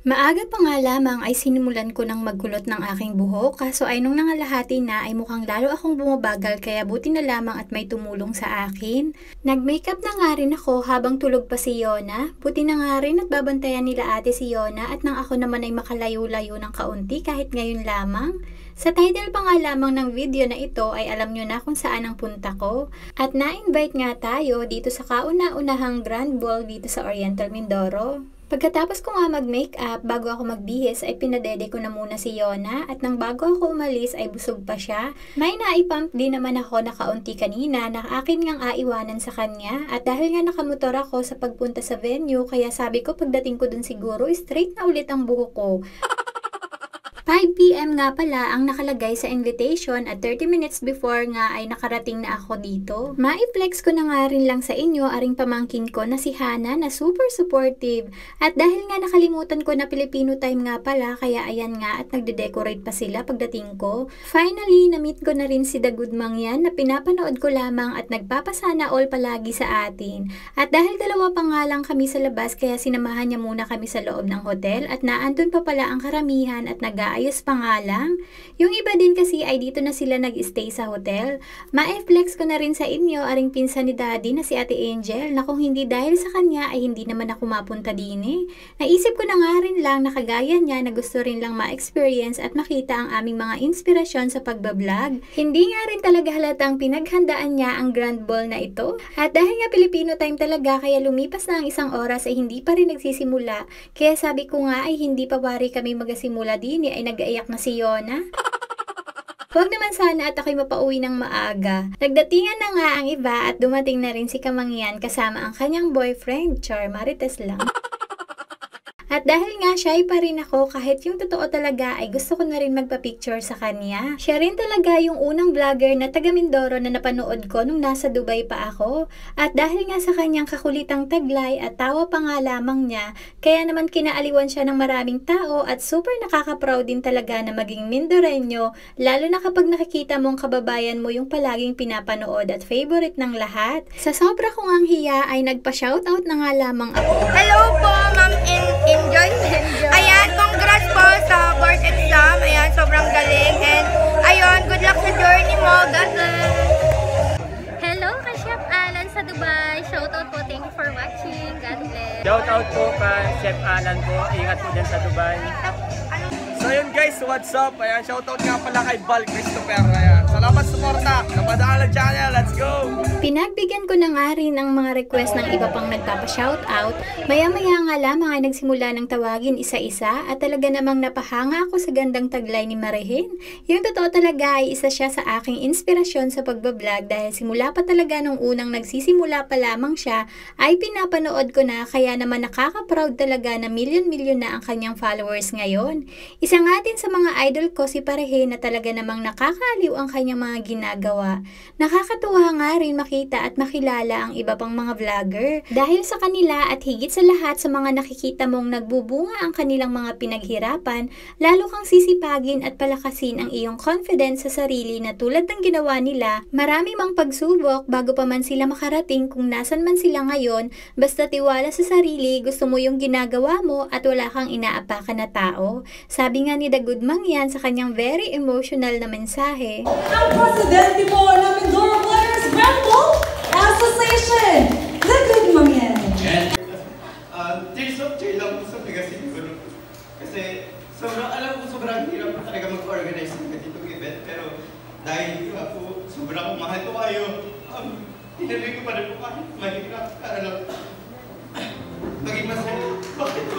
Maaga pa nga lamang ay sinimulan ko ng magkulot ng aking buhok, kaso ay nung nangalahati na ay mukhang lalo akong bumabagal kaya buti na lamang at may tumulong sa akin. Nag-makeup na nga rin ako habang tulog pa si Yona, buti na nga rin at babantayan nila ate si Yona at nang ako naman ay makalayo-layo ng kaunti kahit ngayon lamang. Sa title pa nga lamang ng video na ito ay alam nyo na kung saan ang punta ko. At na-invite nga tayo dito sa kauna-unahang Grand Ball dito sa Oriental Mindoro. Pagkatapos ko nga mag-makeup, bago ako magbihis ay pinadede ko na muna si Yona at nang bago ako umalis ay busog pa siya. May naipump din naman ako na kaunti kanina na akin ngang aiwanan sa kanya at dahil nga nakamotor ako sa pagpunta sa venue kaya sabi ko pagdating ko dun siguro straight na ulit ang buhok ko. 5 PM nga pala ang nakalagay sa invitation at 30 minutes before nga ay nakarating na ako dito. Mai-flex ko na nga rin lang sa inyo aring pamangkin ko na si Hana na super supportive. At dahil nga nakalimutan ko na Filipino time nga pala kaya ayan nga at nagde-decorate pa sila pagdating ko. Finally, na-meet ko na rin si The Good Mangyan na pinapanood ko lamang at nagpapasana all palagi sa atin. At dahil dalawa pa nga lang kami sa labas kaya sinamahan niya muna kami sa loob ng hotel at naandun pa pala ang karamihan at ayos pa nga lang. Yung iba din kasi ay dito na sila nag-stay sa hotel. Ma-flex ko na rin sa inyo aring pinsan ni Daddy na si Ate Angel na kung hindi dahil sa kanya ay hindi naman ako mapunta din eh. Naisip ko na nga rin lang na kagaya niya na gusto rin lang ma-experience at makita ang aming mga inspirasyon sa pagbablog. Hindi nga rin talaga halatang pinaghandaan niya ang Grand Ball na ito. At dahil nga Filipino time talaga kaya lumipas na ang isang oras ay hindi pa rin nagsisimula. Kaya sabi ko nga ay hindi pa wari kami magasimula din ay nag-aiyak na si Yona. Huwag naman sana at ako'y mapauwi ng maaga. Nagdatingan na nga ang iba at dumating na rin si Kamangyan kasama ang kanyang boyfriend, Char Marites lang. At dahil nga shy pa rin ako kahit yung totoo talaga ay gusto ko na rin magpa-picture sa kanya. Siya rin talaga yung unang vlogger na taga Mindoro na napanood ko nung nasa Dubai pa ako. At dahil nga sa kanyang kakulitang taglay at tawa pa nga lamang niya, kaya naman kinaaliwan siya ng maraming tao at super nakaka-proud din talaga na maging Mindoreño, lalo na kapag nakikita mong kababayan mo yung palaging pinapanood at favorite ng lahat. Sa sobra kong ang hiya ay nagpa-shoutout na nga lamang ako. Hello po, Ma'am Enjoy. Ayan, congrats po sa board exam. Ayan, sobrang galing. And ayun, good luck sa journey mo. God bless. Hello, ka Chef Alan sa Dubai. Shoutout po. Thank you for watching. God bless. Shoutout po kay Chef Alan po. Ingat po dyan sa Dubai. So yun guys, what's up? Ayan, shoutout nga pala kay Val Christopher. Ayan, salamat suporta. Napadaan ang channel, let's go! Pinagbigyan ko na nga rin ang mga request ng iba pang nagpapa-shoutout. Maya-maya nga lamang ay nagsimula ng tawagin isa-isa at talaga namang napahanga ako sa gandang taglay ni Marihin. Yung totoo talaga ay isa siya sa aking inspirasyon sa pagbablog dahil simula pa talaga nung unang nagsisimula pa lamang siya ay pinapanood ko na kaya naman nakaka-proud talaga na milyon-milyon na ang kanyang followers ngayon. Isa nga din sa mga idol ko si Parehe na talaga namang nakakaaliw ang kanyang mga ginagawa. Nakakatuwa nga rin makita at makilala ang iba pang mga vlogger. Dahil sa kanila at higit sa lahat sa mga nakikita mong nagbubunga ang kanilang mga pinaghirapan, lalo kang sisipagin at palakasin ang iyong confidence sa sarili na tulad ng ginawa nila, marami mang pagsubok bago pa man sila makarating kung nasan man sila ngayon, basta tiwala sa sarili, gusto mo yung ginagawa mo at wala kang inaapakan na tao. Sabi nga ni The Good Mangyan sa kanyang very emotional na mensahe. Ang presidente po ng Mindoro Players Grand Ball Association, The Good Mangyan. Tears of joy lang po sa Pagasi siguro. Kasi sobrang hirap po talaga mag-organize ng ganitong event. Pero dahil po sobrang mahal ko kayo, tinuloy ko pa rin po kahit mahirap para lang maging masaya. Bakit po?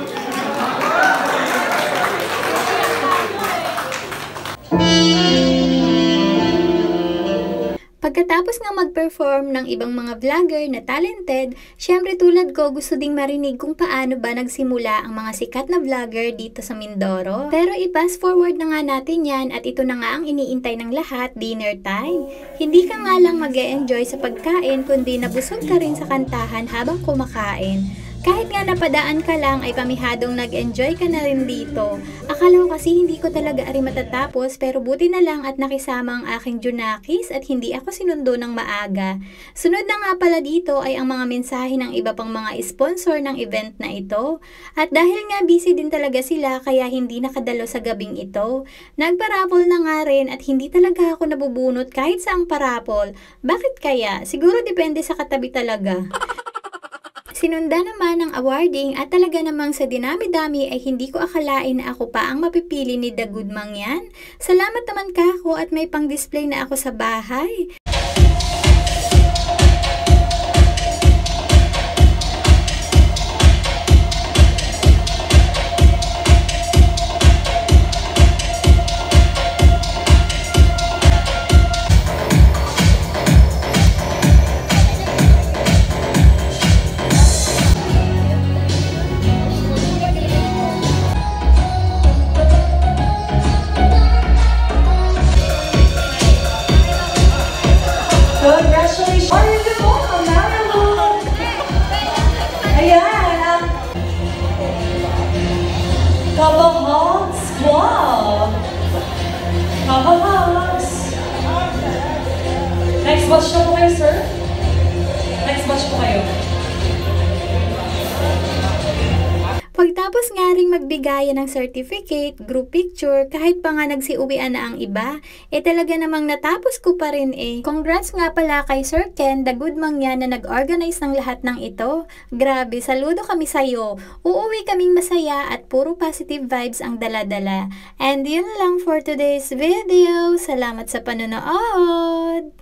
Pagkatapos nga mag-perform ng ibang mga vlogger na talented, syempre tulad ko gusto ding marinig kung paano ba nagsimula ang mga sikat na vlogger dito sa Mindoro. Pero i-fast forward na nga natin yan at ito na nga ang iniintay ng lahat, dinner time. Hindi ka nga lang mag-e-enjoy sa pagkain kundi nabusog ka rin sa kantahan habang kumakain. Kahit nga napadaan ka lang ay pamihadong nag-enjoy ka na rin dito. Akala ko kasi hindi ko talaga ari matatapos pero buti na lang at nakisama ang aking Junakis at hindi ako sinundo ng maaga. Sunod na nga pala dito ay ang mga mensahe ng iba pang mga sponsor ng event na ito. At dahil nga busy din talaga sila kaya hindi nakadalo sa gabing ito. Nagparapol na nga rin at hindi talaga ako nabubunot kahit saang parapol. Bakit kaya? Siguro depende sa katabi talaga. Sinunda naman ang awarding at talaga namang sa dinami-dami ay hindi ko akalain na ako pa ang mapipili ni The Good Mangyan. Salamat naman kako at may pang-display na ako sa bahay. Congratulations! Order mo ang Marilyn! Ayan, ang Kabahogs Club! Kabahogs! Next batch na po kayo, sir? Next batch po kayo. Pagtapos nga ring magbigayan ng certificate, group picture, kahit pa nga nagsiuwian na ang iba, talaga namang natapos ko pa rin eh. Congrats nga pala kay Sir Ken, The Good Mangyan na nag-organize ng lahat ng ito. Grabe, saludo kami sa'yo. Uuwi kaming masaya at puro positive vibes ang dala-dala. And yun lang for today's video. Salamat sa panonood!